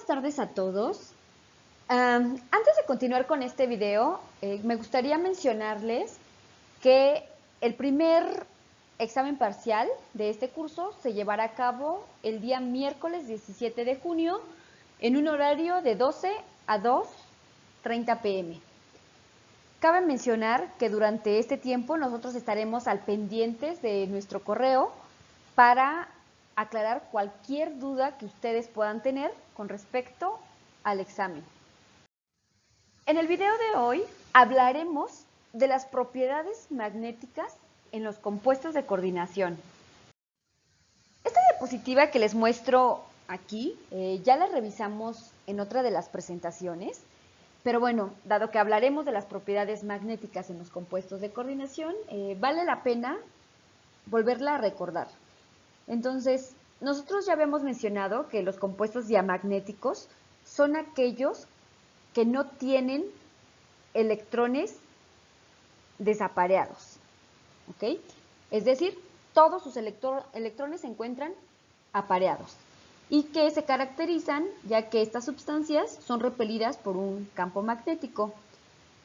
buenas tardes a todos. Antes de continuar con este video, me gustaría mencionarles que el primer examen parcial de este curso se llevará a cabo el día miércoles 17 de junio en un horario de 12 a 2:30 p.m. Cabe mencionar que durante este tiempo nosotros estaremos al pendientes de nuestro correo para aclarar cualquier duda que ustedes puedan tener con respecto al examen. En el video de hoy hablaremos de las propiedades magnéticas en los compuestos de coordinación. Esta diapositiva que les muestro aquí ya la revisamos en otra de las presentaciones, pero bueno, dado que hablaremos de las propiedades magnéticas en los compuestos de coordinación, vale la pena volverla a recordar. Entonces, nosotros ya habíamos mencionado que los compuestos diamagnéticos son aquellos que no tienen electrones desapareados, ¿ok? Es decir, todos sus electrones se encuentran apareados y que se caracterizan ya que estas sustancias son repelidas por un campo magnético.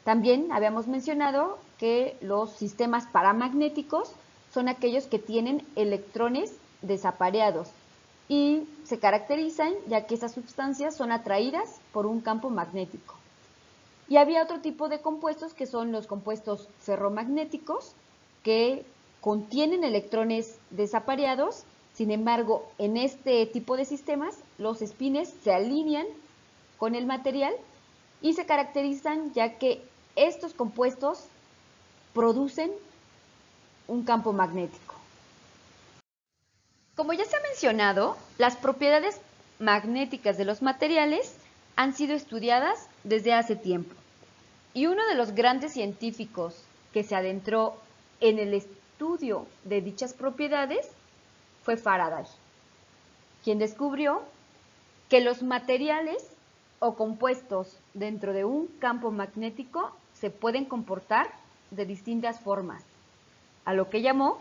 También habíamos mencionado que los sistemas paramagnéticos son aquellos que tienen electrones desapareados y se caracterizan ya que estas sustancias son atraídas por un campo magnético. Y había otro tipo de compuestos que son los compuestos ferromagnéticos que contienen electrones desapareados. Sin embargo, en este tipo de sistemas los espines se alinean con el material y se caracterizan ya que estos compuestos producen un campo magnético. Como ya se ha mencionado, las propiedades magnéticas de los materiales han sido estudiadas desde hace tiempo. Y uno de los grandes científicos que se adentró en el estudio de dichas propiedades fue Faraday, quien descubrió que los materiales o compuestos dentro de un campo magnético se pueden comportar de distintas formas, a lo que llamó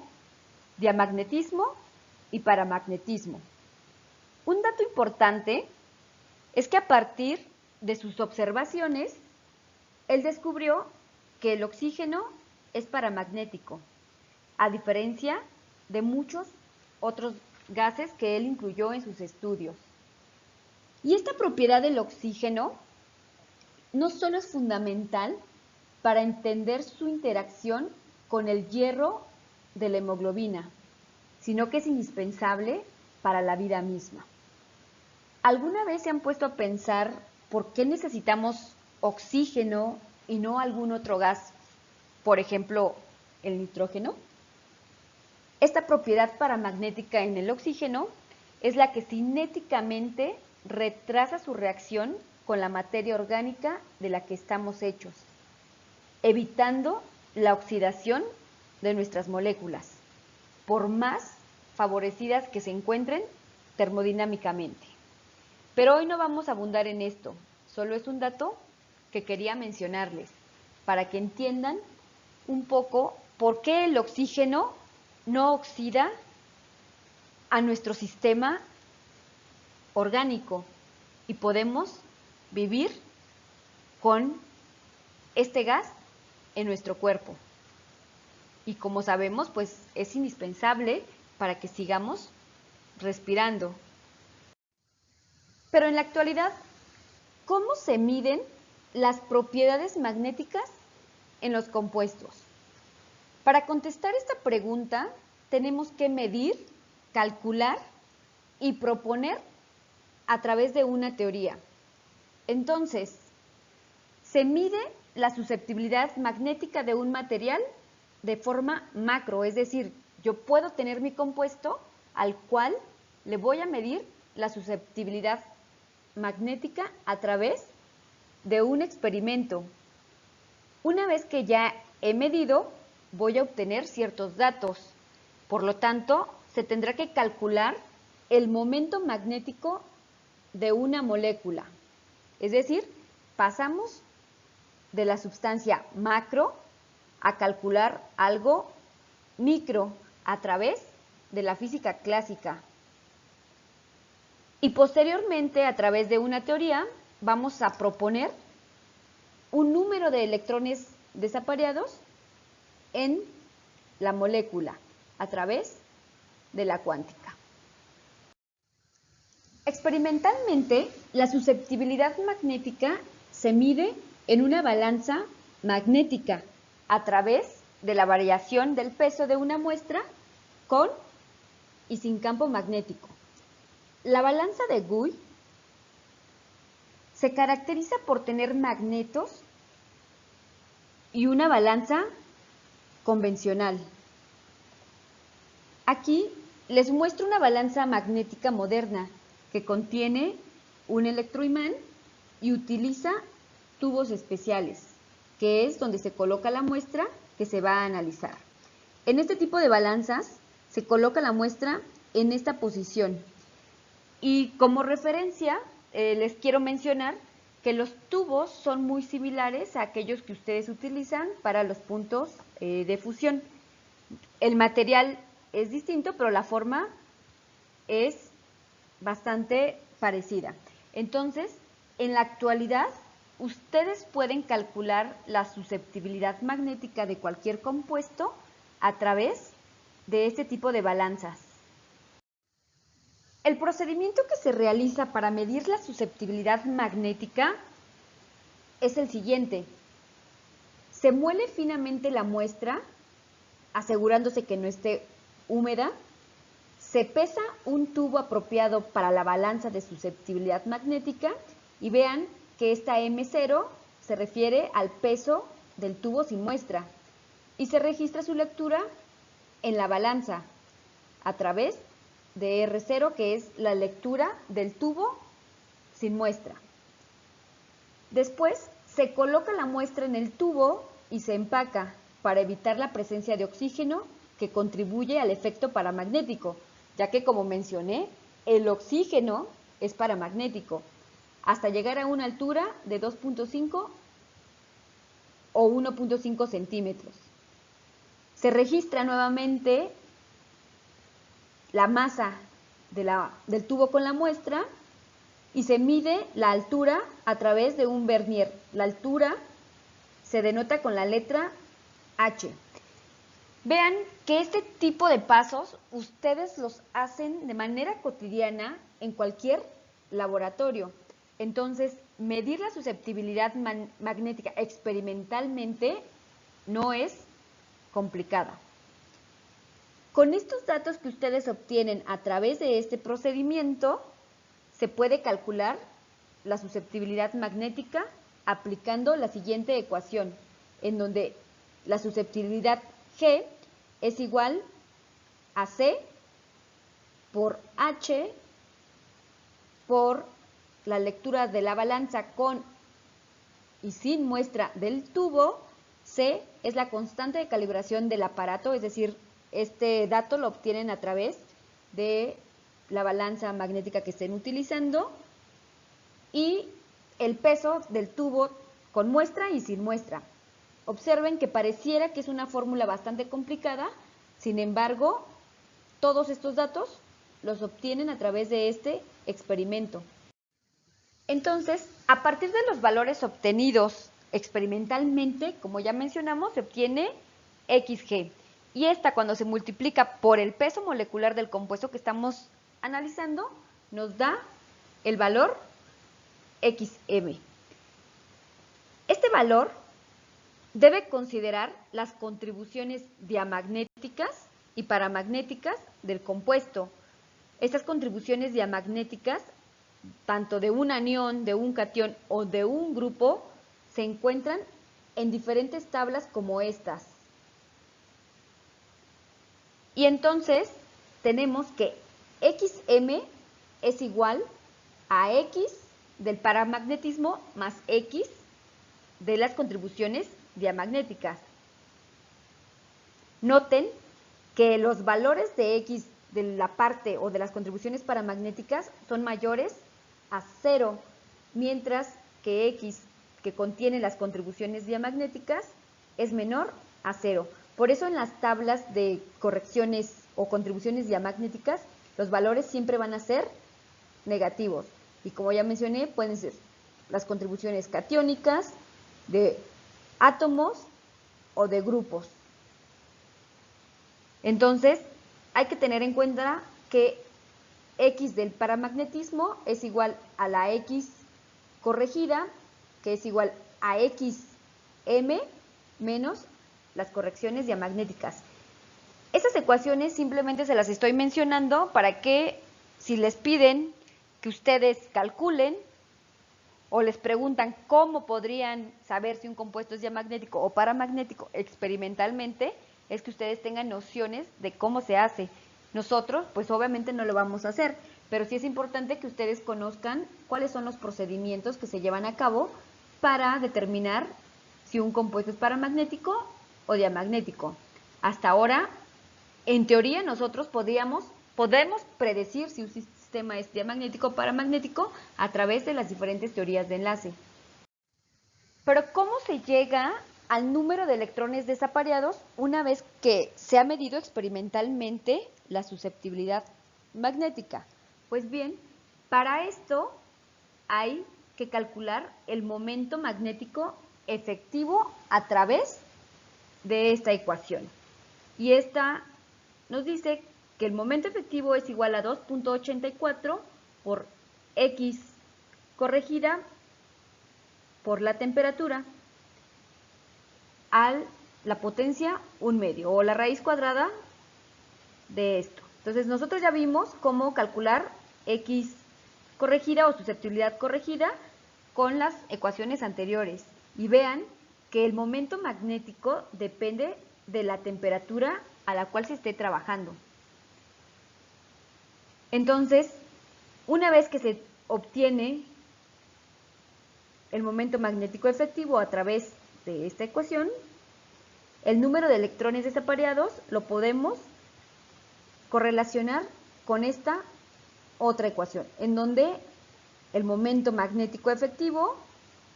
diamagnetismo y paramagnetismo. Un dato importante es que a partir de sus observaciones, él descubrió que el oxígeno es paramagnético, a diferencia de muchos otros gases que él incluyó en sus estudios. Y esta propiedad del oxígeno no solo es fundamental para entender su interacción con el hierro de la hemoglobina, sino que es indispensable para la vida misma. ¿Alguna vez se han puesto a pensar por qué necesitamos oxígeno y no algún otro gas, por ejemplo, el nitrógeno? Esta propiedad paramagnética en el oxígeno es la que cinéticamente retrasa su reacción con la materia orgánica de la que estamos hechos, evitando la oxidación de nuestras moléculas, por más favorecidas que se encuentren termodinámicamente. Pero hoy no vamos a abundar en esto, solo es un dato que quería mencionarles para que entiendan un poco por qué el oxígeno no oxida a nuestro sistema orgánico y podemos vivir con este gas en nuestro cuerpo. Y como sabemos, pues es indispensable para que sigamos respirando. Pero en la actualidad, ¿cómo se miden las propiedades magnéticas en los compuestos? Para contestar esta pregunta, tenemos que medir, calcular y proponer a través de una teoría. Entonces, se mide la susceptibilidad magnética de un material de forma macro, es decir, yo puedo tener mi compuesto al cual le voy a medir la susceptibilidad magnética a través de un experimento. Una vez que ya he medido, voy a obtener ciertos datos. Por lo tanto, se tendrá que calcular el momento magnético de una molécula. Es decir, pasamos de la sustancia macro a calcular algo micro a través de la física clásica. Y posteriormente, a través de una teoría, vamos a proponer un número de electrones desapareados en la molécula a través de la cuántica. Experimentalmente, la susceptibilidad magnética se mide en una balanza magnética a través de la variación del peso de una muestra con y sin campo magnético. La balanza de Guy se caracteriza por tener magnetos y una balanza convencional. Aquí les muestro una balanza magnética moderna que contiene un electroimán y utiliza tubos especiales, que es donde se coloca la muestra que se va a analizar. En este tipo de balanzas se coloca la muestra en esta posición. Y como referencia, les quiero mencionar que los tubos son muy similares a aquellos que ustedes utilizan para los puntos de fusión. El material es distinto, pero la forma es bastante parecida. Entonces, en la actualidad, ustedes pueden calcular la susceptibilidad magnética de cualquier compuesto a través de este tipo de balanzas. El procedimiento que se realiza para medir la susceptibilidad magnética es el siguiente. Se muele finamente la muestra, asegurándose que no esté húmeda. Se pesa un tubo apropiado para la balanza de susceptibilidad magnética y vean que esta M0 se refiere al peso del tubo sin muestra y se registra su lectura en la balanza a través de R0, que es la lectura del tubo sin muestra. Después se coloca la muestra en el tubo y se empaca para evitar la presencia de oxígeno que contribuye al efecto paramagnético, ya que, como mencioné, el oxígeno es paramagnético, hasta llegar a una altura de 2.5 o 1.5 centímetros. Se registra nuevamente la masa del tubo con la muestra y se mide la altura a través de un vernier. La altura se denota con la letra H. Vean que este tipo de pasos ustedes los hacen de manera cotidiana en cualquier laboratorio. Entonces, medir la susceptibilidad magnética experimentalmente no es complicada. Con estos datos que ustedes obtienen a través de este procedimiento, se puede calcular la susceptibilidad magnética aplicando la siguiente ecuación, en donde la susceptibilidad G es igual a C por H por la lectura de la balanza con y sin muestra del tubo. C es la constante de calibración del aparato, es decir, este dato lo obtienen a través de la balanza magnética que estén utilizando, y el peso del tubo con muestra y sin muestra. Observen que pareciera que es una fórmula bastante complicada, sin embargo, todos estos datos los obtienen a través de este experimento. Entonces, a partir de los valores obtenidos experimentalmente, como ya mencionamos, se obtiene XG. Y esta, cuando se multiplica por el peso molecular del compuesto que estamos analizando, nos da el valor XM. Este valor debe considerar las contribuciones diamagnéticas y paramagnéticas del compuesto. Estas contribuciones diamagnéticas, tanto de un anión, de un catión o de un grupo, se encuentran en diferentes tablas como estas. Y entonces tenemos que XM es igual a X del paramagnetismo más X de las contribuciones diamagnéticas. Noten que los valores de X de la parte o de las contribuciones paramagnéticas son mayores a 0, mientras que X, que contiene las contribuciones diamagnéticas, es menor a 0. Por eso en las tablas de correcciones o contribuciones diamagnéticas, los valores siempre van a ser negativos. Y como ya mencioné, pueden ser las contribuciones catiónicas de átomos o de grupos. Entonces, hay que tener en cuenta que X del paramagnetismo es igual a la X corregida, que es igual a XM menos las correcciones diamagnéticas. Esas ecuaciones simplemente se las estoy mencionando para que, si les piden que ustedes calculen o les preguntan cómo podrían saber si un compuesto es diamagnético o paramagnético experimentalmente, es que ustedes tengan nociones de cómo se hace. Nosotros, pues obviamente no lo vamos a hacer, pero sí es importante que ustedes conozcan cuáles son los procedimientos que se llevan a cabo para determinar si un compuesto es paramagnético o diamagnético. Hasta ahora, en teoría, nosotros podemos predecir si un sistema es diamagnético o paramagnético a través de las diferentes teorías de enlace. Pero ¿cómo se llega al número de electrones desapareados una vez que se ha medido experimentalmente la susceptibilidad magnética? Pues bien, para esto hay que calcular el momento magnético efectivo a través de esta ecuación. Y esta nos dice que el momento efectivo es igual a 2.84 por X corregida por la temperatura a la potencia 1/2 o la raíz cuadrada de esto. Entonces nosotros ya vimos cómo calcular X corregida o susceptibilidad corregida con las ecuaciones anteriores. Y vean que el momento magnético depende de la temperatura a la cual se esté trabajando. Entonces, una vez que se obtiene el momento magnético efectivo a través de esta ecuación, el número de electrones desapareados lo podemos correlacionar con esta otra ecuación, en donde el momento magnético efectivo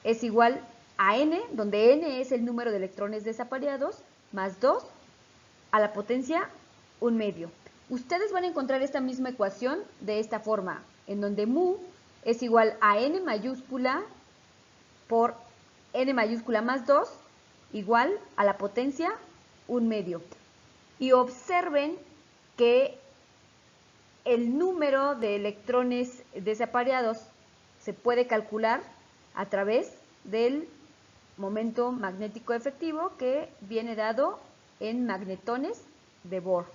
es igual a n, donde n es el número de electrones desapareados, más 2 a la potencia 1/2. Ustedes van a encontrar esta misma ecuación de esta forma, en donde mu es igual a n mayúscula por n mayúscula más 2 igual a la potencia 1/2. Y observen que el número de electrones desapareados se puede calcular a través del momento magnético efectivo que viene dado en magnetones de Bohr.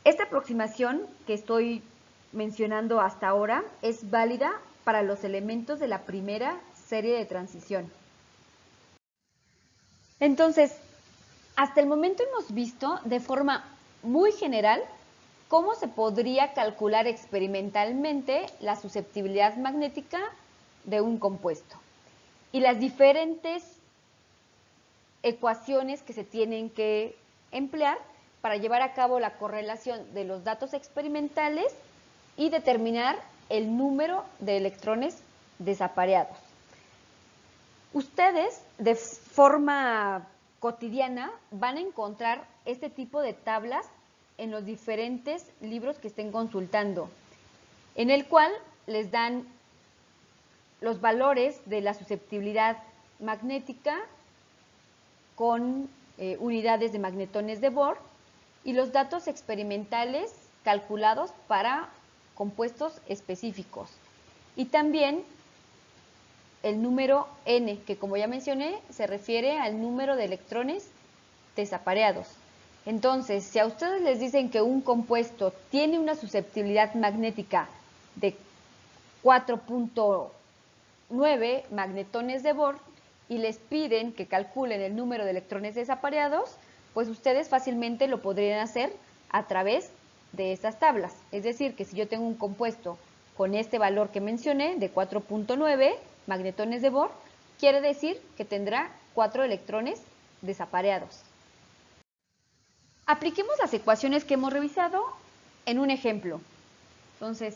Esta aproximación que estoy mencionando hasta ahora es válida para los elementos de la primera serie de transición. Entonces, hasta el momento hemos visto de forma muy general cómo se podría calcular experimentalmente la susceptibilidad magnética de un compuesto y las diferentes ecuaciones que se tienen que emplear para llevar a cabo la correlación de los datos experimentales y determinar el número de electrones desapareados. Ustedes, de forma cotidiana, van a encontrar este tipo de tablas en los diferentes libros que estén consultando, en el cual les dan los valores de la susceptibilidad magnética con unidades de magnetones de Bohr y los datos experimentales calculados para compuestos específicos. Y también el número n, que como ya mencioné, se refiere al número de electrones desapareados. Entonces, si a ustedes les dicen que un compuesto tiene una susceptibilidad magnética de 4.9 magnetones de Bohr y les piden que calculen el número de electrones desapareados, pues ustedes fácilmente lo podrían hacer a través de estas tablas. Es decir, que si yo tengo un compuesto con este valor que mencioné de 4.9 magnetones de Bohr, quiere decir que tendrá 4 electrones desapareados. Apliquemos las ecuaciones que hemos revisado en un ejemplo. Entonces,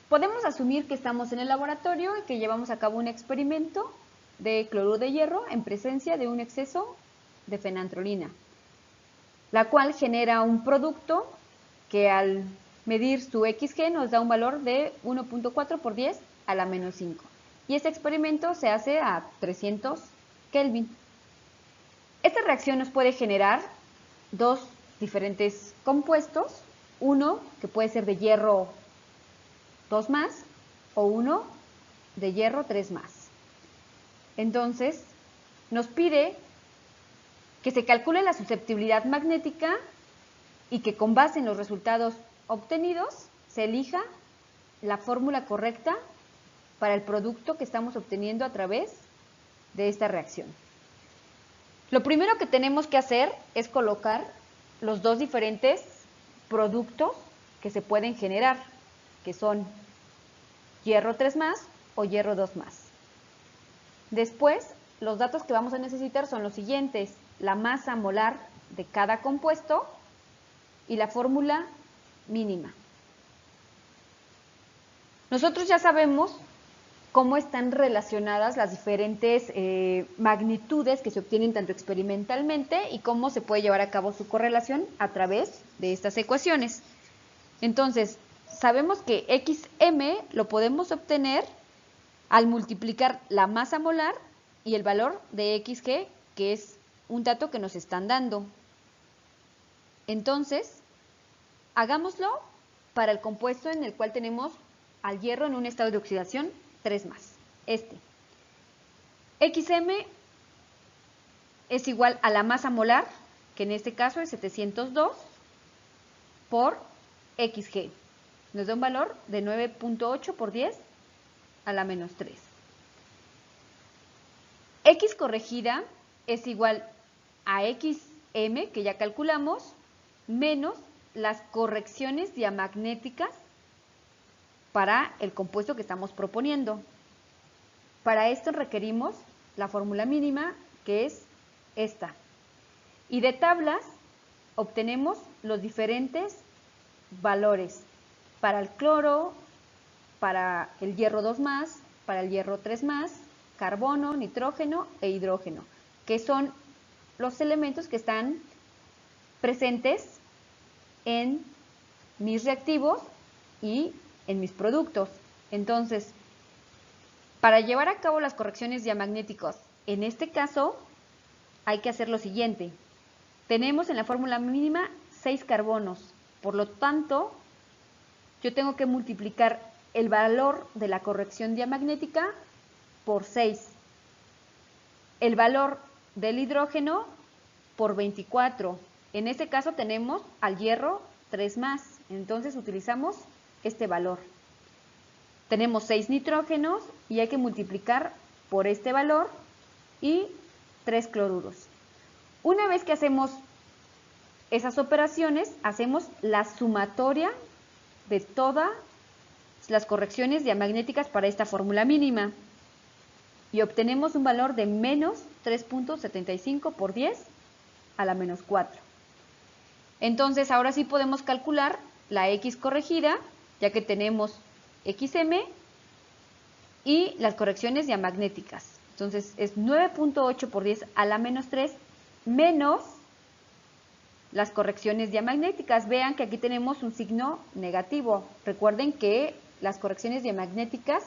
podemos asumir que estamos en el laboratorio y que llevamos a cabo un experimento de cloruro de hierro en presencia de un exceso de fenantrolina, la cual genera un producto que al Medir su XG nos da un valor de 1.4 por 10 a la menos 5. Y este experimento se hace a 300 Kelvin. Esta reacción nos puede generar dos diferentes compuestos, uno que puede ser de hierro 2 más o uno de hierro 3 más. Entonces, nos pide que se calcule la susceptibilidad magnética y que con base en los resultados obtenidos se elija la fórmula correcta para el producto que estamos obteniendo a través de esta reacción. Lo primero que tenemos que hacer es colocar los dos diferentes productos que se pueden generar, que son hierro 3 más o hierro 2 más. Después, los datos que vamos a necesitar son los siguientes: la masa molar de cada compuesto y la fórmula mínima. Nosotros ya sabemos cómo están relacionadas las diferentes magnitudes que se obtienen tanto experimentalmente y cómo se puede llevar a cabo su correlación a través de estas ecuaciones. Entonces, sabemos que XM lo podemos obtener al multiplicar la masa molar y el valor de XG, que es un dato que nos están dando. Entonces, hagámoslo para el compuesto en el cual tenemos al hierro en un estado de oxidación 3 más. XM es igual a la masa molar, que en este caso es 702, por XG. Nos da un valor de 9.8 por 10 a la menos 3. X corregida es igual a XM, que ya calculamos, menos las correcciones diamagnéticas para el compuesto que estamos proponiendo. Para esto requerimos la fórmula mínima, que es esta. Y de tablas obtenemos los diferentes valores para el cloro, para el hierro 2 más, para el hierro 3 más, carbono, nitrógeno e hidrógeno, que son los elementos que están presentes en mis reactivos y en mis productos. Entonces, para llevar a cabo las correcciones diamagnéticas, en este caso, hay que hacer lo siguiente. Tenemos en la fórmula mínima 6 carbonos, por lo tanto, yo tengo que multiplicar el valor de la corrección diamagnética por 6. El valor del hidrógeno por 24. En este caso tenemos al hierro 3 más, entonces utilizamos este valor. Tenemos 6 nitrógenos y hay que multiplicar por este valor y 3 cloruros. Una vez que hacemos esas operaciones, hacemos la sumatoria de todas las correcciones diamagnéticas para esta fórmula mínima y obtenemos un valor de menos 3.75 por 10 a la menos 4. Entonces, ahora sí podemos calcular la X corregida, ya que tenemos XM y las correcciones diamagnéticas. Entonces, es 9.8 por 10 a la menos 3 menos las correcciones diamagnéticas. Vean que aquí tenemos un signo negativo. Recuerden que las correcciones diamagnéticas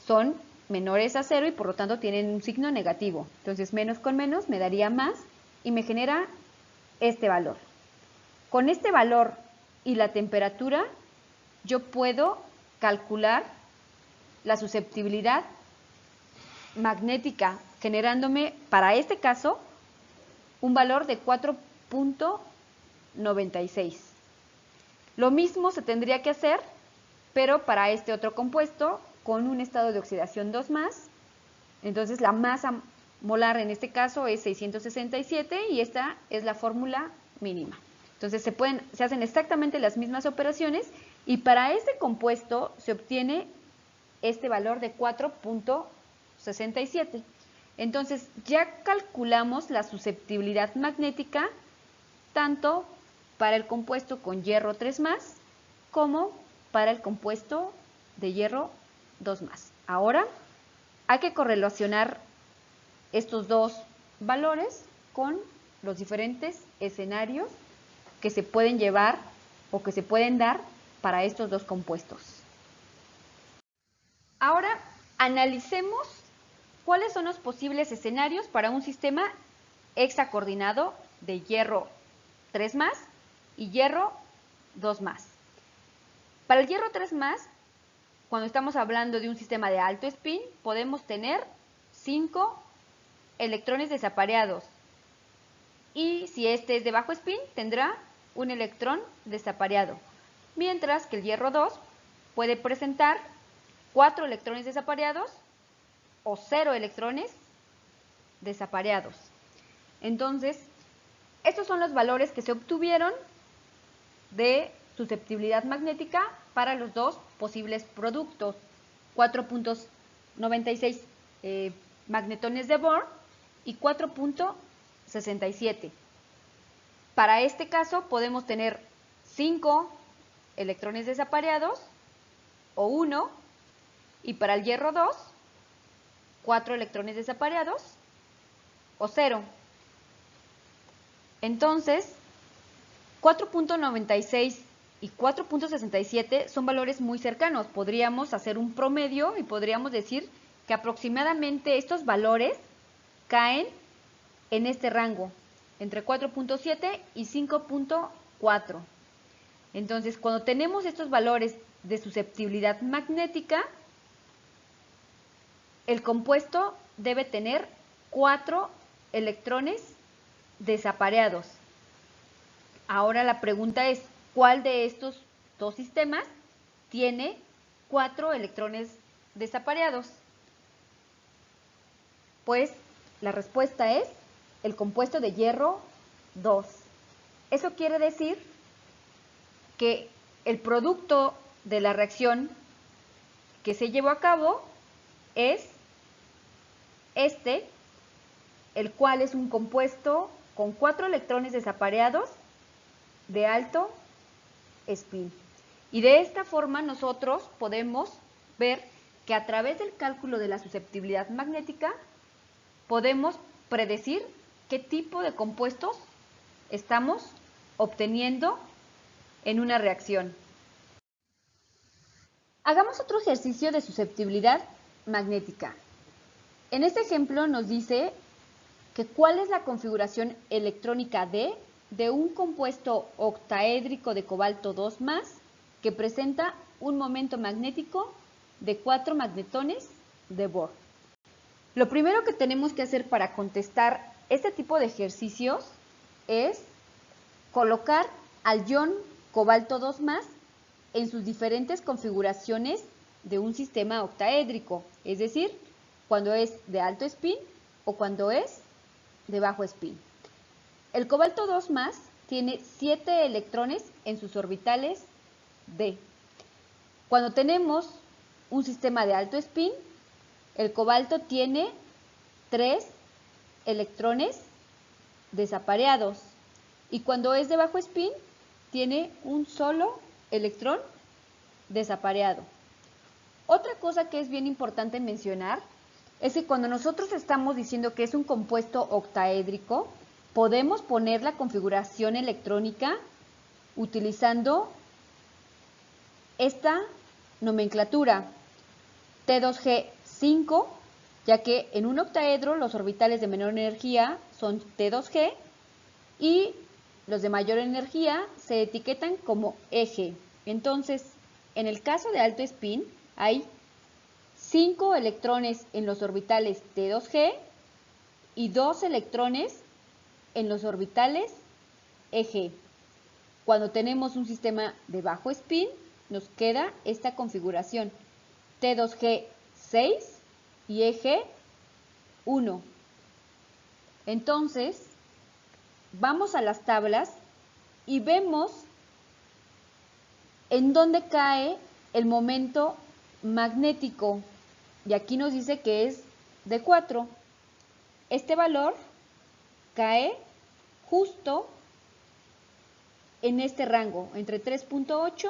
son menores a 0 y por lo tanto tienen un signo negativo. Entonces, menos con menos me daría más y me genera este valor. Con este valor y la temperatura, yo puedo calcular la susceptibilidad magnética, generándome para este caso un valor de 4.96. Lo mismo se tendría que hacer, pero para este otro compuesto con un estado de oxidación 2 más. Entonces la masa molar en este caso es 667 y esta es la fórmula mínima. Entonces se hacen exactamente las mismas operaciones y para este compuesto se obtiene este valor de 4.67. Entonces ya calculamos la susceptibilidad magnética tanto para el compuesto con hierro 3 más como para el compuesto de hierro 2 más. Ahora hay que correlacionar estos dos valores con los diferentes escenarios que se pueden llevar o que se pueden dar para estos dos compuestos. Ahora analicemos cuáles son los posibles escenarios para un sistema hexacoordinado de hierro 3+ y hierro 2+. Para el hierro 3+, cuando estamos hablando de un sistema de alto spin, podemos tener 5 electrones desapareados. Y si este es de bajo spin, tendrá un electrón desapareado. Mientras que el hierro 2 puede presentar 4 electrones desapareados o 0 electrones desapareados. Entonces, estos son los valores que se obtuvieron de susceptibilidad magnética para los dos posibles productos. 4.96 magnetones de Bohr y 4.67. Para este caso podemos tener 5 electrones desapareados o 1, y para el hierro 2, 4 electrones desapareados o 0. Entonces, 4.96 y 4.67 son valores muy cercanos. Podríamos hacer un promedio y podríamos decir que aproximadamente estos valores caen en este rango, entre 4.7 y 5.4. Entonces, cuando tenemos estos valores de susceptibilidad magnética, el compuesto debe tener 4 electrones desapareados. Ahora la pregunta es, ¿cuál de estos dos sistemas tiene 4 electrones desapareados? Pues la respuesta es el compuesto de hierro 2. Eso quiere decir que el producto de la reacción que se llevó a cabo es este, el cual es un compuesto con 4 electrones desapareados de alto spin. Y de esta forma nosotros podemos ver que a través del cálculo de la susceptibilidad magnética podemos predecir qué tipo de compuestos estamos obteniendo en una reacción. Hagamos otro ejercicio de susceptibilidad magnética. En este ejemplo nos dice que cuál es la configuración electrónica de un compuesto octaédrico de cobalto 2+ que presenta un momento magnético de 4 magnetones de Bohr. Lo primero que tenemos que hacer para contestar este tipo de ejercicios es colocar al ion cobalto 2+ en sus diferentes configuraciones de un sistema octaédrico, es decir, cuando es de alto spin o cuando es de bajo spin. El cobalto 2+ tiene 7 electrones en sus orbitales d. Cuando tenemos un sistema de alto spin, el cobalto tiene 3 electrones desapareados y cuando es de bajo spin tiene un solo electrón desapareado. Otra cosa que es bien importante mencionar es que cuando nosotros estamos diciendo que es un compuesto octaédrico, podemos poner la configuración electrónica utilizando esta nomenclatura T2G5, ya que en un octaedro los orbitales de menor energía son T2G y los de mayor energía se etiquetan como eje. Entonces, en el caso de alto spin, hay 5 electrones en los orbitales T2G y 2 electrones en los orbitales eje. Cuando tenemos un sistema de bajo spin, nos queda esta configuración T2G6 y eje 1. Entonces, vamos a las tablas y vemos en dónde cae el momento magnético. Y aquí nos dice que es de 4. Este valor cae justo en este rango, entre 3.8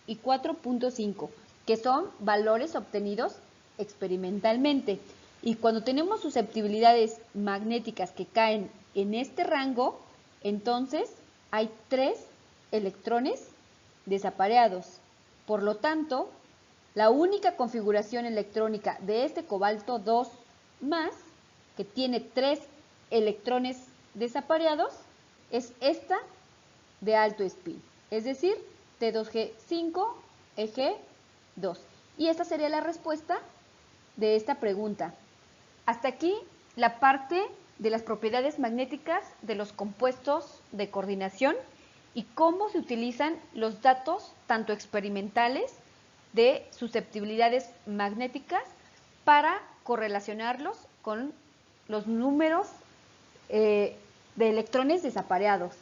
y 4.5, que son valores obtenidos experimentalmente. Y cuando tenemos susceptibilidades magnéticas que caen en este rango, entonces hay 3 electrones desapareados. Por lo tanto, la única configuración electrónica de este cobalto 2 más, que tiene 3 electrones desapareados, es esta de alto spin, es decir, T2G5Eg2. Y esta sería la respuesta de esta pregunta. Hasta aquí la parte de las propiedades magnéticas de los compuestos de coordinación y cómo se utilizan los datos tanto experimentales de susceptibilidades magnéticas para correlacionarlos con los números de electrones desapareados.